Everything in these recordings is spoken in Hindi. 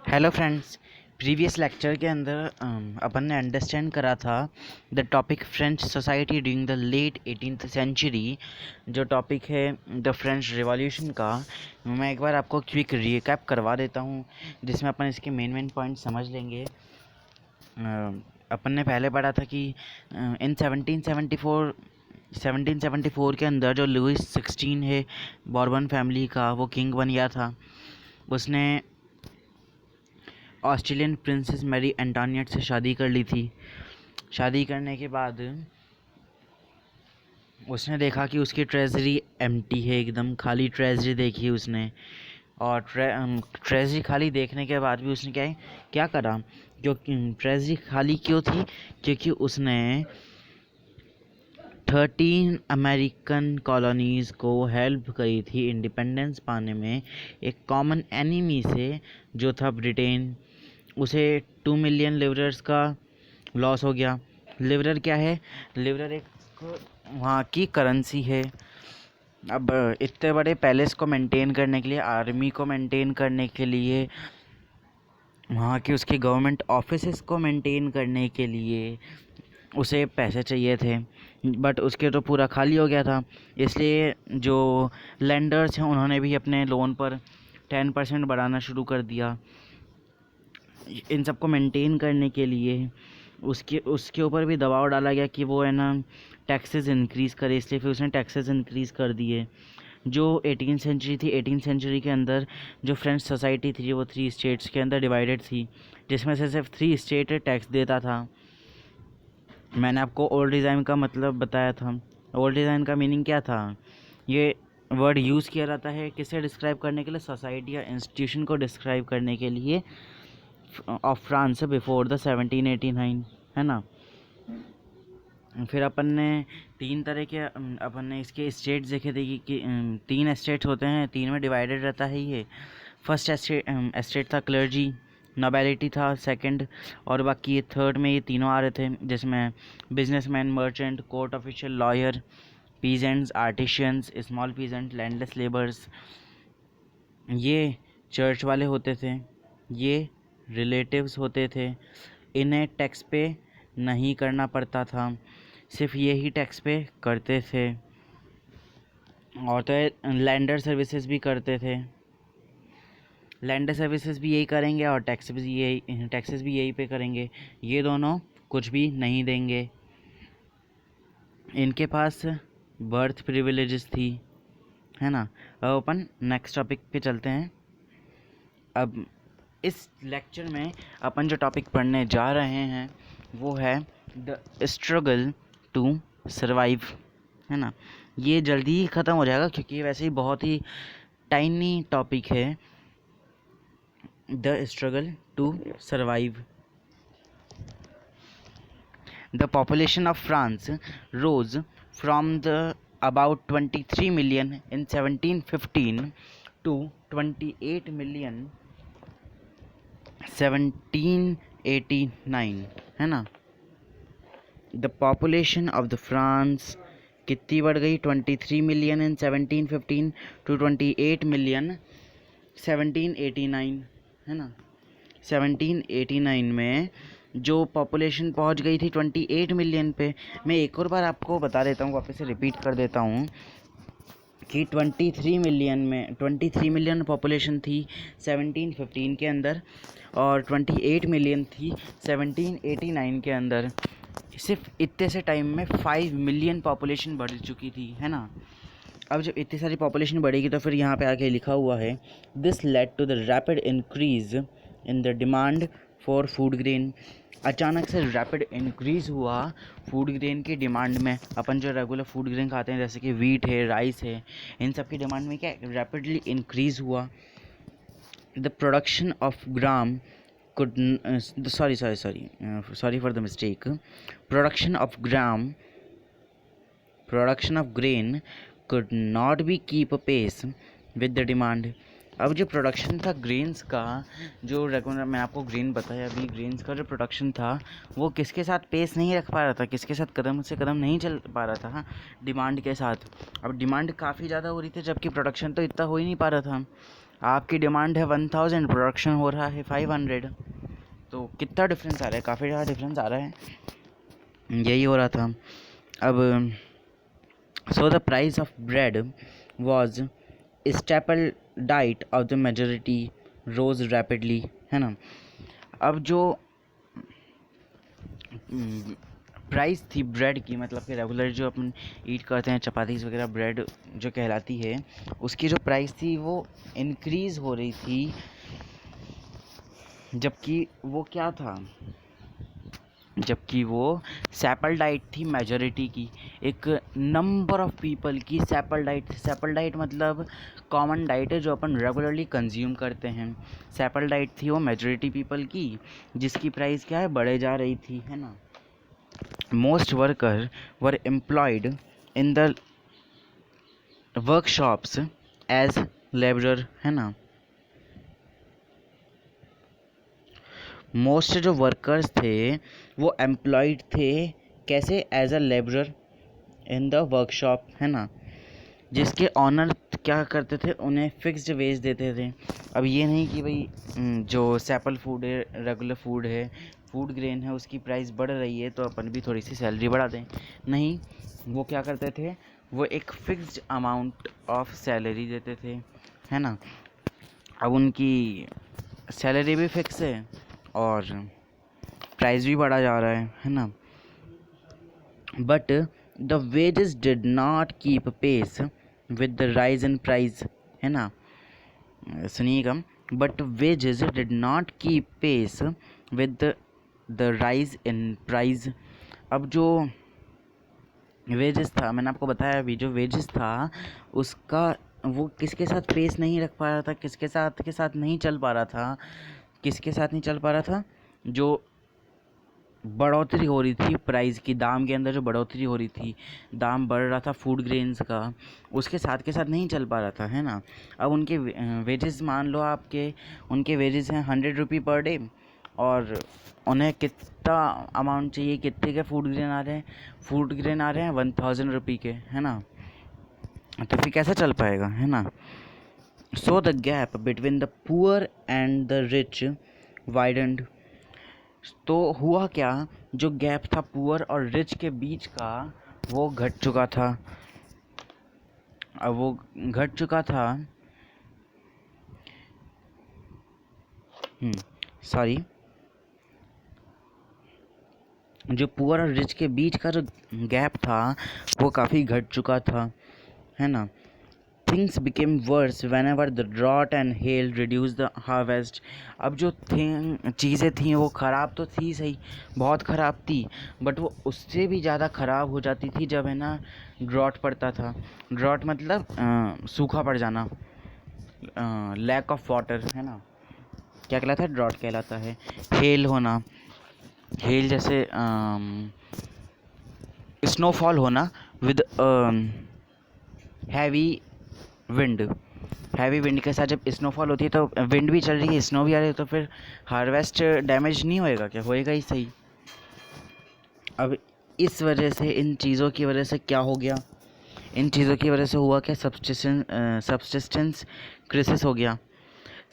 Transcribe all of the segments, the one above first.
Hello friends. प्रीवियस लेक्चर के अंदर अपन ने अंडरस्टैंड करा था the topic French society during the late 18th century. जो टॉपिक है द फ्रेंच रिवॉल्यूशन का, मैं एक बार आपको क्विक रिकैप करवा देता हूँ जिसमें अपन इसके मेन पॉइंट समझ लेंगे। अपन ने पहले पढ़ा था कि इन 1774 के अंदर जो लुइस 16 है बॉर्बन फैमिली का, वो किंग बन गया था। उसने ऑस्ट्रेलियन प्रिंसेस मैरी एंटोनियट से शादी कर ली थी। शादी करने के बाद उसने देखा कि उसकी ट्रेजरी एम्प्टी है, एकदम खाली ट्रेजरी देखी उसने। और ट्रेजरी खाली देखने के बाद भी उसने क्या करा, जो ट्रेजरी खाली क्यों थी, क्योंकि उसने 13 अमेरिकन कॉलोनीज़ को हेल्प करी थी इंडिपेंडेंस पाने में एक कॉमन एनिमी से जो था ब्रिटेन। उसे 2 मिलियन लिवरर्स का लॉस हो गया। लिवरर क्या है? लिवरर एक वहाँ की करेंसी है। अब इतने बड़े पैलेस को मेंटेन करने के लिए, आर्मी को मेंटेन करने के लिए, वहाँ की उसके गवर्नमेंट ऑफिसेस को मेंटेन करने के लिए उसे पैसे चाहिए थे, बट उसके तो पूरा खाली हो गया था। इसलिए जो लेंडर्स हैं उन्होंने भी अपने लोन पर 10% बढ़ाना शुरू कर दिया। इन सबको मेंटेन करने के लिए उसके ऊपर भी दबाव डाला गया कि वो है ना टैक्सेस इंक्रीज़ करे, इसलिए फिर उसने टैक्सेस इंक्रीज़ कर दिए। जो 18th सेंचुरी थी, 18th सेंचुरी के अंदर जो फ्रेंच सोसाइटी थी वो 3 स्टेट्स के अंदर डिवाइडेड थी, जिसमें से सिर्फ 3 स्टेट टैक्स देता था। मैंने आपको ओल्ड डिज़ाइन का मतलब बताया था। ओल्ड डिज़ाइन का मीनिंग क्या था? ये वर्ड यूज़ किया जाता है किसे डिस्क्राइब करने के लिए? सोसाइटी या इंस्टीट्यूशन को डिस्क्राइब करने के लिए ऑफ फ्रांस बिफोर द 1789, है ना। फिर अपन ने 3 तरह के अपन ने इसके स्टेट्स देखे थे कि 3 स्टेट्स होते हैं, 3 में डिवाइडेड रहता है ये। फर्स्ट स्टेट था क्लर्जी, नोबिलिटी था सेकंड, और बाकी ये थर्ड में ये तीनों आ रहे थे, जिसमें businessman, merchant, court official, lawyer, peasants, artisans, small peasant, landless labours. ये चर्च वाले होते थे, ये रिलेटिव्स होते थे। इन्हें टैक्स पे नहीं करना पड़ता था, सिर्फ यही टैक्स पे करते थे। और तो लैंडर सर्विसेज भी करते थे। लैंडर सर्विसेज भी यही करेंगे और टैक्सेस भी यही पे करेंगे। ये दोनों कुछ भी नहीं देंगे। इनके पास बर्थ प्रिविलेजेस थी, है ना। अब अपन नेक्स्ट टॉपिक पे चलते हैं। अब इस लेक्चर में अपन जो टॉपिक पढ़ने जा रहे हैं वो है द स्ट्रगल टू सर्वाइव, है ना। ये जल्दी ही ख़त्म हो जाएगा क्योंकि वैसे ही बहुत ही टाइनी टॉपिक है। The struggle to survive. The population of France rose from the about 23 million in 1715 to 28 million 1789, है ना। The population of the France कितनी बढ़ गई? 23 मिलियन इन 1715 टू 28 मिलियन 1789, है ना। 1789 में जो पॉपुलेशन पहुंच गई थी 28 मिलियन पे। मैं एक और बार आपको बता देता हूँ, वापस से रिपीट कर देता हूँ कि 23 मिलियन पॉपुलेशन थी 1715 के अंदर और 28 मिलियन थी 1789 के अंदर। सिर्फ इतने से टाइम में 5 मिलियन पॉपुलेशन बढ़ चुकी थी, है ना। अब जब इतनी सारी पॉपुलेशन बढ़ेगी तो फिर यहाँ पे आके लिखा हुआ है this led to the rapid increase in the demand for food grain. अचानक से रैपिड इंक्रीज़ हुआ फूड ग्रेन की डिमांड में। अपन जो रेगुलर फूड ग्रेन खाते हैं जैसे कि वीट है, राइस है, इन सब की डिमांड में क्या रैपिडली इंक्रीज़ हुआ। The production of gram could sorry for the mistake. production of grain could not be keep pace with the demand. अब जो प्रोडक्शन था ग्रेन्स का, जो रेगुलर मैं आपको ग्रेन बताया अभी, ग्रेन्स का जो प्रोडक्शन था वो किसके साथ पेस नहीं रख पा रहा था, किसके साथ कदम से कदम नहीं चल पा रहा था, डिमांड के साथ। अब डिमांड काफ़ी ज़्यादा हो रही थी जबकि प्रोडक्शन तो इतना हो ही नहीं पा रहा था। आपकी डिमांड है 1000, प्रोडक्शन हो रहा है 500, तो कितना डिफरेंस आ रहा है, काफ़ी ज़्यादा डिफरेंस आ रहा है। यही हो रहा था। अब so the price of bread was staple diet of the majority rose rapidly, है ना। अब जो प्राइस थी ब्रेड की, मतलब कि रेगुलर जो अपन ईट करते हैं चपातीस वगैरह, ब्रेड जो कहलाती है, उसकी जो प्राइस थी वो इंक्रीज़ हो रही थी, जबकि वो क्या था, जबकि वो सैपल डाइट थी मेजॉरिटी की, एक नंबर ऑफ पीपल की सैपल डाइट। सैपल डाइट मतलब कॉमन डाइट है जो अपन रेगुलरली कंज्यूम करते हैं। सैपल डाइट थी वो मेजॉरिटी पीपल की, जिसकी प्राइस क्या है, बढ़े जा रही थी, है ना। Most worker were employed in the workshops as labourer, है ना। मोस्ट जो वर्कर्स थे वो एम्प्लॉयड थे, कैसे, as a labourer in the workshop, है ना। जिसके ऑनर क्या करते थे, उन्हें फिक्स्ड वेज देते थे। अब ये नहीं कि भाई जो सैपल फूड है, रेगुलर फूड है, फूड ग्रेन है, उसकी प्राइस बढ़ रही है तो अपन भी थोड़ी सी सैलरी बढ़ा दें, नहीं। वो क्या करते थे, वो एक फिक्स्ड अमाउंट ऑफ सैलरी देते थे, है ना। अब उनकी सैलरी भी फिक्स है और प्राइस भी बढ़ा जा रहा है ना। But the wages did not keep pace with the rise in price, है ना। सुनिएगा, but wages did not keep pace with the rise in price. अब जो वेजेस था, मैंने आपको बताया अभी, जो वेजेस था उसका वो किसके साथ पेस नहीं रख पा रहा था, किसके साथ नहीं चल पा रहा था, किसके साथ नहीं चल पा रहा था, जो बढ़ोतरी हो रही थी प्राइस की, दाम के अंदर जो बढ़ोतरी हो रही थी, दाम बढ़ रहा था फूड ग्रेन्स का, उसके साथ के साथ नहीं चल पा रहा था, है ना। अब उनके वेजेस मान लो आपके, उनके वेजेस हैं 100 रुपये पर डे, और उन्हें कितना अमाउंट चाहिए, कितने के फूड ग्रेन आ रहे हैं, फूड ग्रेन आ रहे हैं 1000 रुपये के, है ना। तो फिर कैसे चल पाएगा, है ना। So the gap between the poor and the rich widened. तो हुआ क्या, जो गैप था पुअर और रिच के बीच का वो घट चुका था। अब वो घट चुका था, सॉरी, जो पुअर और रिच के बीच का जो गैप था वो काफ़ी घट चुका था, है ना। Things became worse whenever the drought and hail reduce the harvest. अब जो चीज़ें थी वो ख़राब तो थी, सही, बहुत ख़राब थी, बट वो उससे भी ज़्यादा ख़राब हो जाती थी जब, है ना, ड्रॉट पड़ता था। ड्रॉट मतलब सूखा पड़ जाना, लैक ऑफ वाटर, है ना, क्या कहलाता है, ड्रॉट कहलाता है। हेल होना, हेल जैसे स्नोफॉल होना with heavy wind. Heavy wind के साथ जब स्नोफॉल होती है तो विंड भी चल रही है, स्नो भी आ रही है, तो फिर हार्वेस्ट डैमेज नहीं होएगा क्या, होएगा ही, सही। अब इस वजह से, इन चीज़ों की वजह से क्या हो गया, इन चीज़ों की वजह से हुआ क्या, सब्सिस्टेंस क्राइसिस हो गया।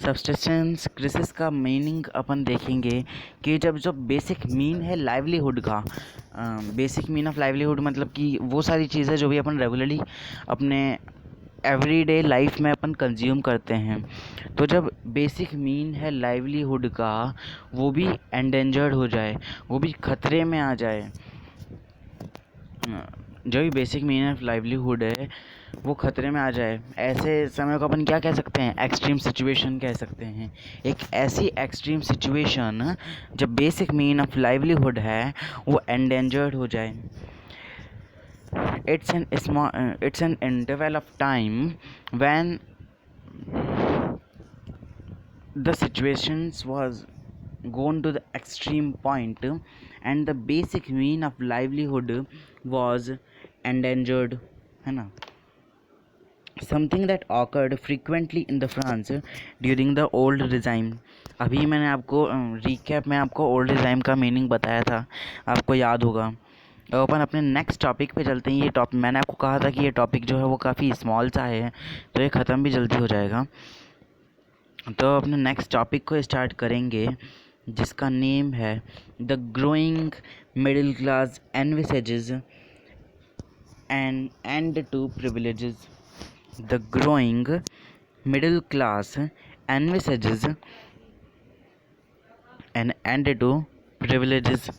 सब्सिस्टेंस क्राइसिस का मीनिंग अपन देखेंगे कि जब जो बेसिक मीन है लाइवलीहुड का, बेसिक मीन ऑफ लाइवलीहुड मतलब कि वो सारी चीज़ें जो भी अपन रेगुलरली अपने एवरीडे लाइफ में अपन कंज्यूम करते हैं, तो जब बेसिक मीन है लाइवलीहुड का वो भी एंडेंजर्ड हो जाए, वो भी खतरे में आ जाए, जो भी बेसिक मीन ऑफ लाइवलीहुड है वो खतरे में आ जाए, ऐसे समय को अपन क्या कह सकते हैं, एक्सट्रीम सिचुएशन कह सकते हैं। एक ऐसी एक्सट्रीम सिचुएशन जब बेसिक मीन ऑफ लाइवलीहुड है वो एंडेंजर्ड हो जाए। It's an interval of time when the situations was gone to the extreme point and the basic mean of livelihood was endangered, है ना। Something that occurred frequently in the France during the old regime। अभी मैंने आपको रिकैप में आपको ओल्ड regime का मीनिंग बताया था, आपको याद होगा। अब अपन अपने नेक्स्ट टॉपिक पे चलते हैं। ये टॉपिक मैंने आपको कहा था कि ये टॉपिक जो है वो काफ़ी स्मॉल सा है, तो ये ख़त्म भी जल्दी हो जाएगा। तो अपने नेक्स्ट टॉपिक को स्टार्ट करेंगे, जिसका नेम है the growing middle class envisages and end to privileges. The growing middle class envisages and end to privileges,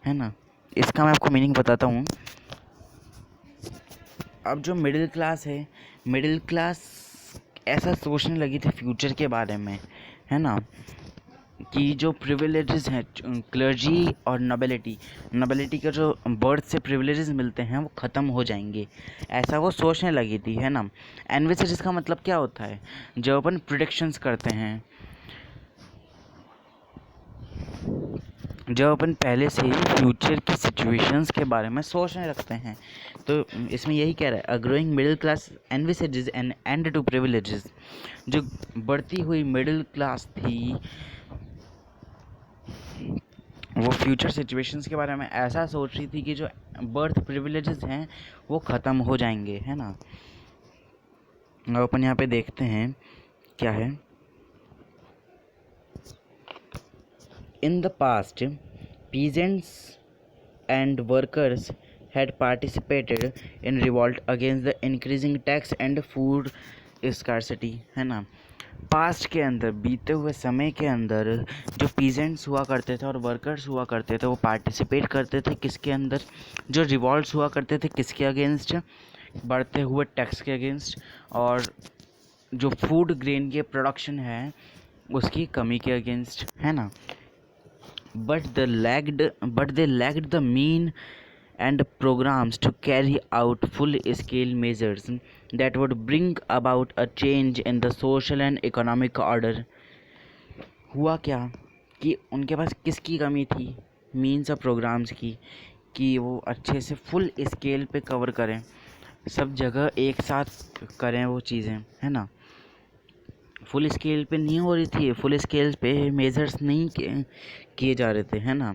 है ना। इसका मैं आपको मीनिंग बताता हूँ। अब जो मिडिल क्लास है, मिडिल क्लास ऐसा सोचने लगी थी फ्यूचर के बारे में, है ना, कि जो प्रिविलेजेस हैं, क्लर्जी और नोबिलिटी के जो बर्थ से प्रिविलेजेस मिलते हैं वो ख़त्म हो जाएंगे, ऐसा वो सोचने लगी थी, है ना। एनविसेजेस का मतलब क्या होता है? जब अपन प्रिडिक्शंस करते हैं, जब अपन पहले से ही फ्यूचर की सिचुएशंस के बारे में सोचने लगते हैं, तो इसमें यही कह रहा है, a growing middle class envisages an end to privileges. जो बढ़ती हुई मिडिल क्लास थी वो फ्यूचर सिचुएशंस के बारे में ऐसा सोच रही थी कि जो बर्थ प्रिविलेजेस हैं वो ख़त्म हो जाएंगे, है ना। अब अपन यहाँ पे देखते हैं क्या है। In the past peasants and workers had participated in revolt against the increasing tax and food scarcity, है ना। पास्ट के अंदर, बीते हुए समय के अंदर जो पीजेंट्स हुआ करते थे और वर्कर्स हुआ करते थे वो पार्टिसिपेट करते थे किसके अंदर? जो रिवॉल्ट्स हुआ करते थे किसके अगेंस्ट? बढ़ते हुए टैक्स के अगेंस्ट, और जो फूड ग्रेन के प्रोडक्शन है उसकी कमी के अगेंस्ट, है ना। but they lacked the mean and programs to carry out full-scale measures that would bring about a change in the social and economic order। हुआ क्या कि उनके पास किसकी कमी थी? मीन्स और प्रोग्राम्स की, कि वो अच्छे से फुल स्केल पे कवर करें, सब जगह एक साथ करें वो चीज़ें, है ना। फुल स्केल पे नहीं हो रही थी, फुल स्केल पे मेजर्स नहीं किए जा रहे थे, है ना।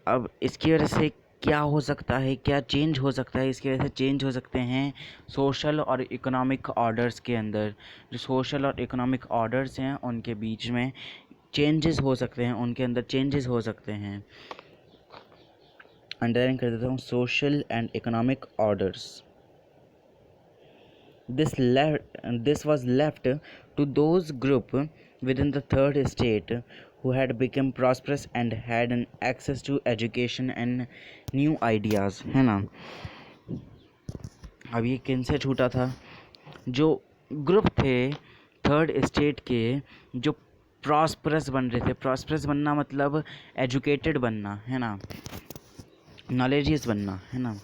अब इसकी वजह से क्या हो सकता है, क्या चेंज हो सकता है? इसकी वजह से चेंज हो सकते हैं सोशल और इकोनॉमिक ऑर्डर्स के अंदर। जो सोशल और इकोनॉमिक ऑर्डर्स हैं उनके बीच में चेंजेस हो सकते हैं, उनके अंदर चेंजेस हो सकते हैं। अंडरलाइन कर देता हूँ, social and economic orders. This was left to those group within the third estate who had become prosperous and had an access to education and new ideas, है ना। अब ये किन से छूटा था? जो ग्रुप थे थर्ड स्टेट के, जो प्रॉस्परस बन रहे थे। प्रॉस्परस बनना मतलब एजुकेटेड बनना, है ना, नॉलेजियस बनना, है ना।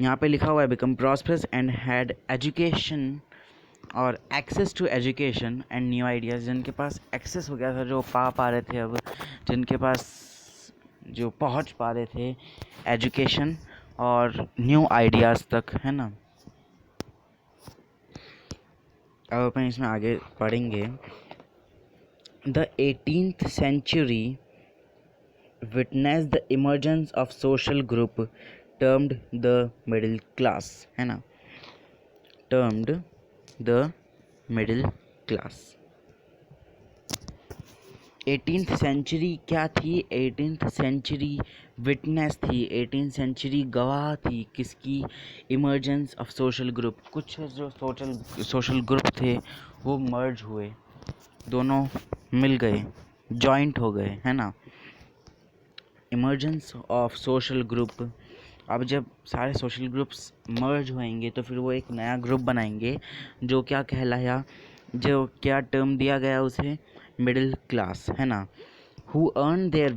यहाँ पे लिखा हुआ है become prosperous and had education और access to education and new ideas. जिनके पास एक्सेस हो गया था, जो पा रहे थे, अब जिनके पास जो पहुँच पा रहे थे एजुकेशन और न्यू आइडियाज़ तक, है ना। अब अपन इसमें आगे पढ़ेंगे। The 18th century witnessed the emergence of social group termed the middle class, है ना, termed the middle class। 18th century क्या थी? 18th सेंचुरी विटनेस थी, 18th सेंचुरी गवाह थी किसकी? Emergence of social group. कुछ जो सोशल ग्रुप थे वो मर्ज हुए, दोनों मिल गए, जॉइंट हो गए, है ना। Emergence of social group. अब जब सारे सोशल ग्रुप्स मर्ज होएंगे तो फिर वो एक नया ग्रुप बनाएंगे जो क्या कहलाया, जो क्या टर्म दिया गया उसे? मिडिल क्लास, है ना। Who earn there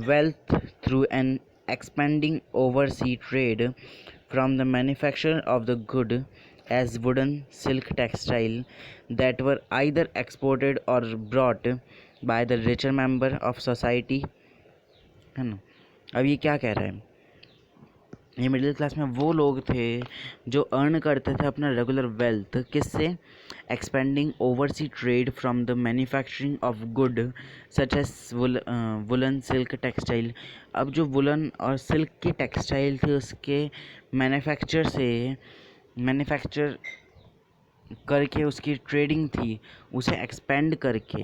wealth through an expanding overseas trade from the manufacture of the good as wooden, silk, textile that were either exported or brought by the richer member of society, है ना। अब ये क्या कह रहा है? ये मिडिल क्लास में वो लोग थे जो अर्न करते थे अपना रेगुलर वेल्थ किससे? Expending oversea trade from the manufacturing of good such as woollen, silk, textile. अब जो वुलन और सिल्क की टेक्सटाइल थी उसके मैन्युफैक्चर से मैन्युफैक्चर करके उसकी ट्रेडिंग थी उसे एक्सपेंड करके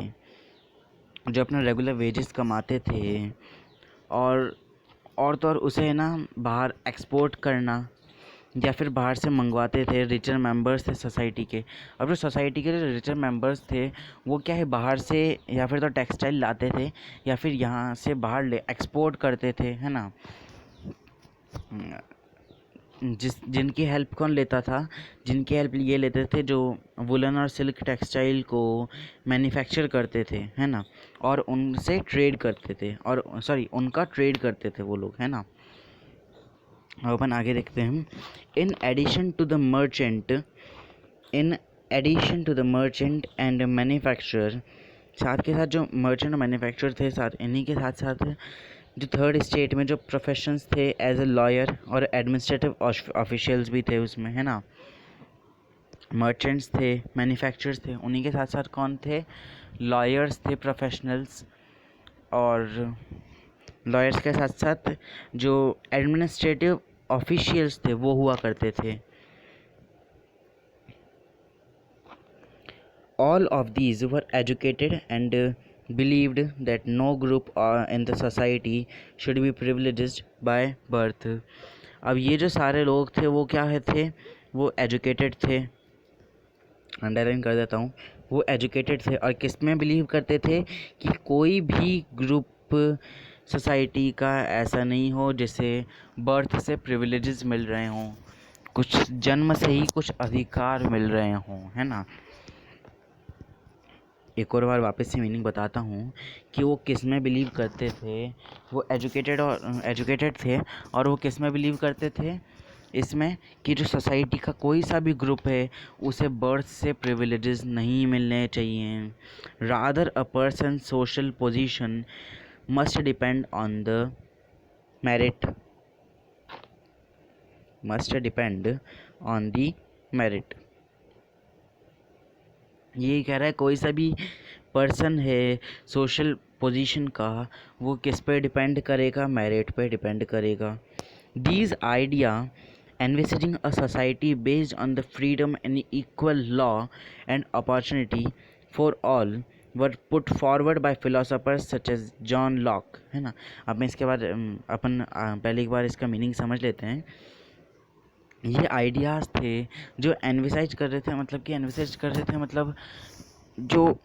जो अपना रेगुलर वेजेस कमाते थे और तो और उसे ना बाहर एक्सपोर्ट करना या फिर बाहर से मंगवाते थे। रिचर मेंबर्स थे सोसाइटी के। अब जो सोसाइटी के जो रिचर मेंबर्स थे वो क्या है बाहर से या फिर तो टेक्सटाइल लाते थे या फिर यहाँ से बाहर ले एक्सपोर्ट करते थे, है ना। जिनकी हेल्प कौन लेता था, जिनकी हेल्प ये लेते थे जो वुलन और सिल्क टेक्सटाइल को मैन्युफैक्चर करते थे, है ना, और उनसे ट्रेड करते थे और उनका ट्रेड करते थे वो लोग, है ना। अब अपन आगे देखते हैं। In addition to the merchant and manufacturer, साथ के साथ जो मर्चेंट और मैन्युफैक्चरर थे, साथ इन्हीं के साथ साथ जो थर्ड स्टेट में जो प्रोफेशंस थे एज ए लॉयर और एडमिनिस्ट्रेटिव ऑफिशियल्स भी थे उसमें, है ना। मर्चेंट्स थे, मैन्युफैक्चरर्स थे, उन्हीं के साथ साथ कौन थे, लॉयर्स थे, प्रोफेशनल्स, और लॉयर्स के साथ साथ जो एडमिनिस्ट्रेटिव ऑफिशियल्स थे वो हुआ करते थे। All of these were educated and believed that no group in the society should be privileged by birth. अब ये जो सारे लोग थे वो क्या है थे, वो एजुकेटेड थे, अंडरलाइन कर देता हूँ, वो एजुकेटेड थे और किस में बिलीव करते थे कि कोई भी ग्रुप सोसाइटी का ऐसा नहीं हो जिसे बर्थ से प्रिविलेजेस मिल रहे हों, कुछ जन्म से ही कुछ अधिकार मिल रहे हों, है ना। एक और बार वापस से मीनिंग बताता हूँ कि वो किस में बिलीव करते थे। वो एजुकेटेड थे और वो किस में बिलीव करते थे, इसमें कि जो सोसाइटी का कोई सा भी ग्रुप है उसे बर्थ से प्रिविलेजेस नहीं मिलने चाहिए। Rather a person social position must depend on the merit ये कह रहा है कोई सा भी पर्सन है सोशल पोजीशन का, वो किस पे डिपेंड करेगा, मेरिट पे डिपेंड करेगा। These idea envisaging a society based on the freedom and equal law and opportunity for all were put forward by philosophers such as John Locke, है ना। अब मैं इसके बाद अपन पहले एक बार इसका मीनिंग समझ लेते हैं। ये आइडियाज़ थे जो एनविसाइज कर रहे थे, मतलब जो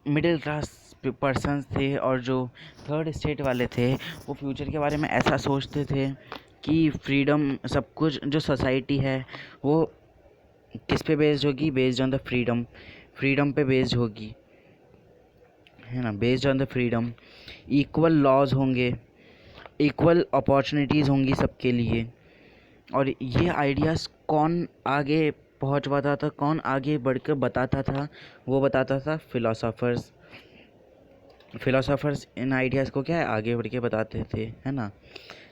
मिडिल क्लास पर्सन्स थे और जो थर्ड स्टेट वाले थे वो फ्यूचर के बारे में ऐसा सोचते थे कि फ्रीडम, सब कुछ जो सोसाइटी है वो किस पे बेस्ड होगी, बेस्ड ऑन द फ्रीडम पे बेस्ड होगी, है ना, based on the freedom. Equal laws होंगे, इक्वल अपॉर्चुनिटीज़ होंगी सबके लिए। और ये आइडियाज़ कौन आगे पहुंचवाता था, कौन आगे बढ़कर बताता था, वो बताता था फिलोसोफर्स इन आइडियाज़ को क्या है आगे बढ़ के बताते थे, है ना।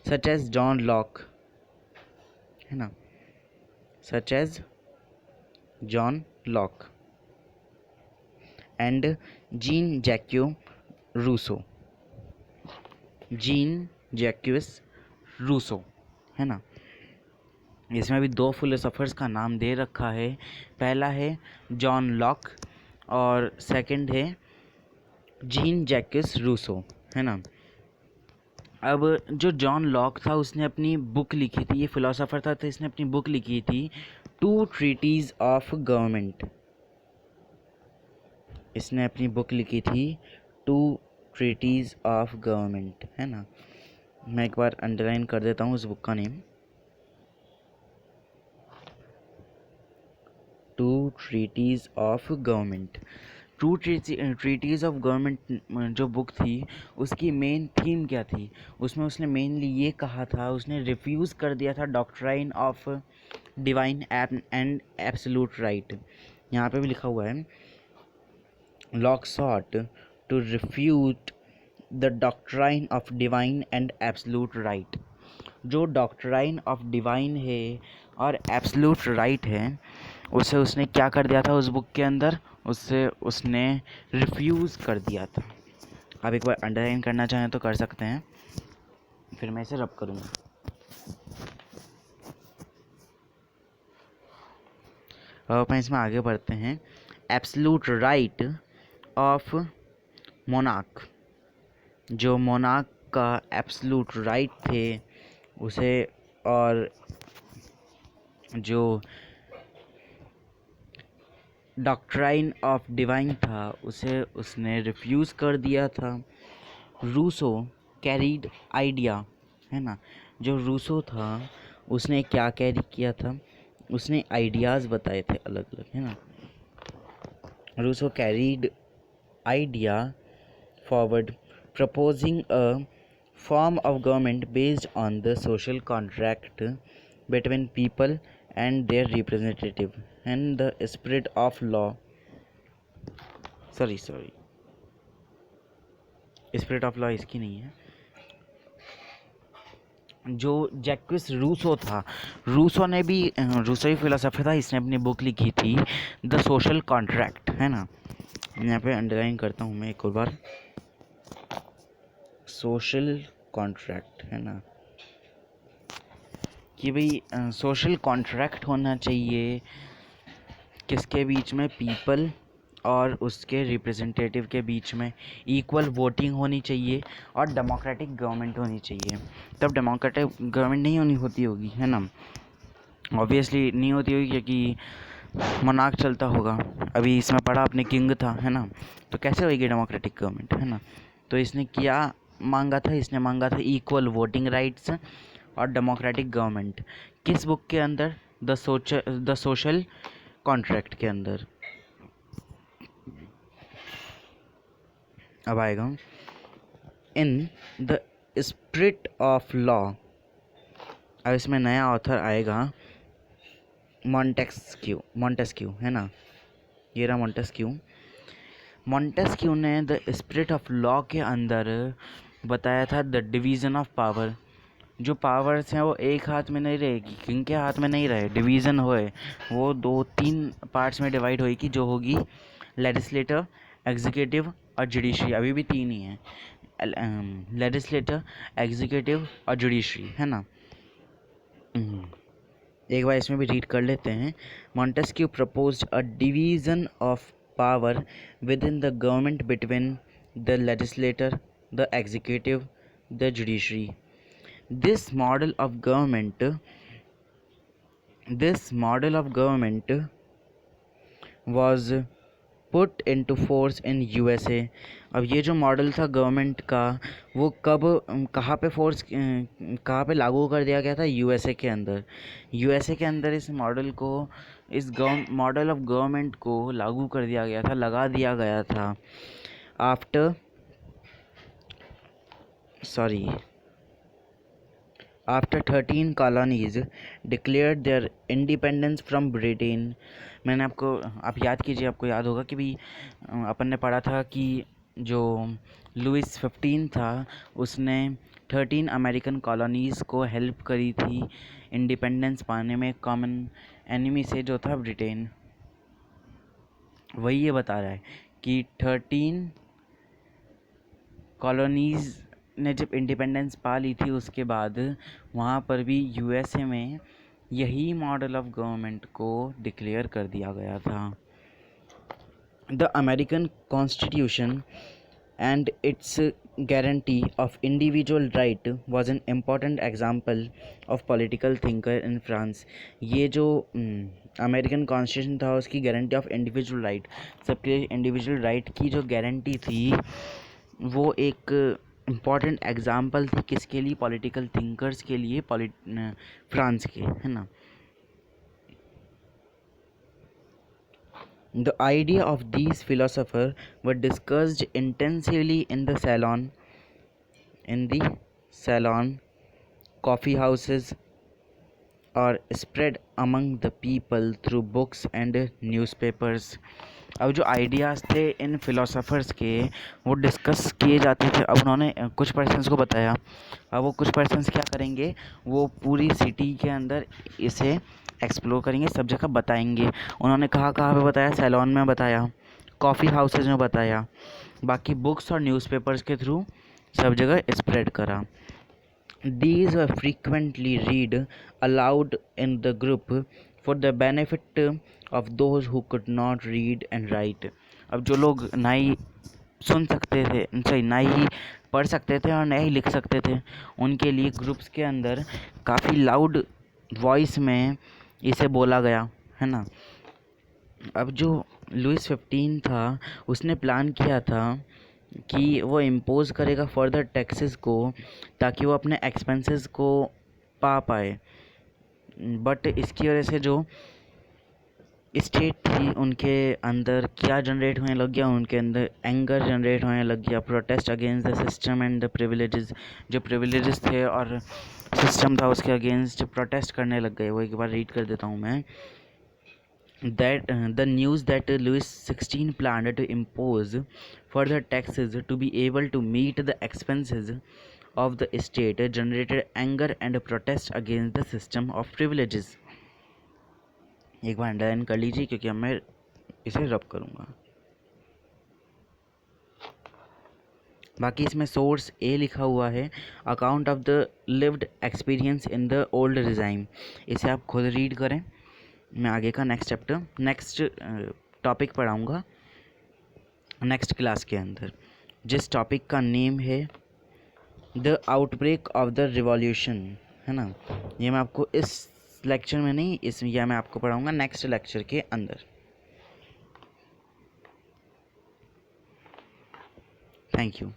सच एज जॉन लॉक, है ना, such as John Locke and Jean Jacques Rousseau, है ना। इसमें भी दो फिलोसोफर्स का नाम दे रखा है, पहला है जॉन लॉक और सेकंड है जीन जैक्यूस रूसो, है ना। अब जो जॉन लॉक था उसने अपनी बुक लिखी थी, ये फिलोसोफर था तो इसने अपनी बुक लिखी थी टू ट्रीटीज़ ऑफ गवर्नमेंट। इसने अपनी बुक लिखी थी टू ट्रीटीज़ ऑफ गवर्नमेंट, है ना। मैं एक बार अंडरलाइन कर देता हूँ उस बुक का name, two treatises of government. Two treatises of government जो बुक थी उसकी मेन थीम क्या थी, उसमें उसने मेनली ये कहा था, उसने रिफ्यूज़ कर दिया था doctrine of divine and absolute right. यहाँ पे भी लिखा हुआ है Locke sought to refute the doctrine of divine and absolute right. जो डॉक्ट्राइन ऑफ डिवाइन है और एब्सोल्यूट राइट है उसे उसने क्या कर दिया था उस बुक के अंदर, उसने रिफ्यूज़ कर दिया था। आप एक बार अंडरलाइन करना चाहें तो कर सकते हैं, फिर मैं इसे रब करूँगा। अब अपन इसमें आगे बढ़ते हैं। एब्सोल्यूट राइट ऑफ मोनार्क, जो मोनार्क का एब्सोल्यूट राइट थे उसे, और जो डॉक्ट्राइन ऑफ डिवाइन था उसे उसने रिफ्यूज़ कर दिया था। रूसो कैरीड आइडिया, है ना, जो रूसो था उसने क्या कैरी किया था, उसने आइडियाज़ बताए थे अलग अलग, है ना। Rousseau carried idea forward, proposing a form of government based on the social contract between people and their representative and the spirit of law. sorry spirit of law इसकी नहीं है। जो जैक्विस रूसो था, रूसो ने भी, रूसो ही फिलोसोफर था, इसने अपनी बुक लिखी थी द सोशल कॉन्ट्रैक्ट, है ना। यहाँ पे अंडरलाइन करता हूँ मैं एक और बार, सोशल कॉन्ट्रैक्ट, है ना, कि भाई सोशल कॉन्ट्रैक्ट होना चाहिए किसके बीच में, पीपल और उसके रिप्रेजेंटेटिव के बीच में, इक्वल वोटिंग होनी चाहिए और डेमोक्रेटिक गवर्नमेंट होनी चाहिए। तब डेमोक्रेटिक गवर्नमेंट नहीं होती होगी, है ना, ऑब्वियसली नहीं होती होगी क्योंकि मोनार्क चलता होगा। अभी इसमें पढ़ा अपने किंग था, है ना, तो कैसे होगी डेमोक्रेटिक गवर्नमेंट, है ना। तो इसने क्या मांगा था, इसने मांगा था इक्वल वोटिंग राइट्स और डेमोक्रेटिक गवर्नमेंट। किस बुक के अंदर, द सोशल कॉन्ट्रैक्ट के अंदर। अब आएगा in the spirit of law. अब इसमें नया ऑथर आएगा मॉन्टेस्क्यू, है ना, ये रहा मॉन्टेस्क्यू ने द स्पिरिट ऑफ लॉ के अंदर बताया था द डिवीज़न ऑफ पावर। जो पावर्स हैं वो एक हाथ में नहीं रहेगी, किंग के हाथ में नहीं रहे, डिवीज़न होए, वो 2-3 पार्ट्स में डिवाइड होएगी, जो होगी लेजिस्लेटर, एग्जीक्यूटिव और जुडिशरी। अभी भी 3 ही हैं, लेजिस्लेटर, एग्जीक्यूटिव और जुडिशरी, है ना। एक बार इसमें भी रीड कर लेते हैं। Montesquieu proposed a division of power with in the government between the legislator, the executive, the judiciary. This model of government was put into force in USA। अब ये जो मॉडल था गवर्नमेंट का, वो कहाँ पे लागू कर दिया गया था, यूएसए के अंदर। यूएसए के अंदर इस मॉडल ऑफ गवर्नमेंट को लागू कर दिया गया था, लगा दिया गया था after 13 colonies declared their independence from Britain। मैंने आप याद कीजिए, आपको याद होगा कि भी अपन ने पढ़ा था कि जो लुइस 15 था उसने 13 अमेरिकन कॉलोनीज़ को हेल्प करी थी इंडिपेंडेंस पाने में कॉमन एनिमी से, जो था ब्रिटेन। वही ये बता रहा है कि 13 कॉलोनीज़ ने जब इंडिपेंडेंस पा ली थी उसके बाद वहाँ पर भी यूएसए में यही मॉडल ऑफ गवर्नमेंट को डिक्लेयर कर दिया गया था। The American constitution and its guarantee of individual right was an important example of political thinker in France। ये जो अमेरिकन कॉन्स्टिट्यूशन था उसकी गारंटी ऑफ इंडिविजुअल राइट, सबके इंडिविजुअल राइट की जो गारंटी थी, वो एक इम्पॉर्टेंट एग्जाम्पल थी किसके लिए, पॉलिटिकल थिंकर्स के लिए, फ्रांस के, है ना। The idea of these philosophers were discussed intensively in the salon, coffee houses, or spread among the people through books and newspapers। अब जो आइडियाज़ थे इन फिलोसोफर्स के वो डिस्कस किए जाते थे। अब उन्होंने कुछ पर्सन्स को बताया, अब वो कुछ पर्सन्स क्या करेंगे, वो पूरी सिटी के अंदर इसे एक्सप्लोर करेंगे, सब जगह बताएंगे। उन्होंने कहाँ पे बताया, सैलॉन में बताया, कॉफ़ी हाउसेज में बताया, बाकी बुक्स और न्यूज़पेपर्स के थ्रू सब जगह स्प्रेड करा। These were frequently read aloud in the group for the benefit of those who could not read and right. अब जो लोग ना ही सुन सकते थे, सॉरी ना ही पढ़ सकते थे और ना ही लिख सकते थे, उनके लिए ग्रुप्स के अंदर काफ़ी लाउड वॉइस में इसे बोला गया, है ना। अब जो लुइस 15 था उसने प्लान किया था कि वो इम्पोज़ करेगा फर्दर टैक्सेस को ताकि वो अपने एक्सपेंसेस को पा पाए, बट इसकी वजह से जो स्टेट थी उनके अंदर क्या जनरेट होने लग गया, उनके अंदर एंगर जनरेट होने लग गया, protest against the system and the privileges. जो प्रिविलेजेस थे और सिस्टम था उसके अगेंस्ट प्रोटेस्ट करने लग गए। वो एक बार रीड कर देता हूँ मैं। That the news that Louis XVI planned to impose further taxes to be able to meet the expenses of the state generated anger and protest against the system of privileges। एक बार अंडरलाइन कर लीजिए क्योंकि अब मैं इसे रब करूँगा। बाकी इसमें सोर्स ए लिखा हुआ है, account of the lived experience in the old regime. इसे आप खुद रीड करें। मैं आगे का नेक्स्ट टॉपिक पढ़ाऊँगा नेक्स्ट क्लास के अंदर, जिस टॉपिक का नेम है the outbreak of the revolution, है ना। ये मैं आपको इस लेक्चर में नहीं, यह मैं आपको पढ़ाऊँगा नेक्स्ट लेक्चर के अंदर। Thank you.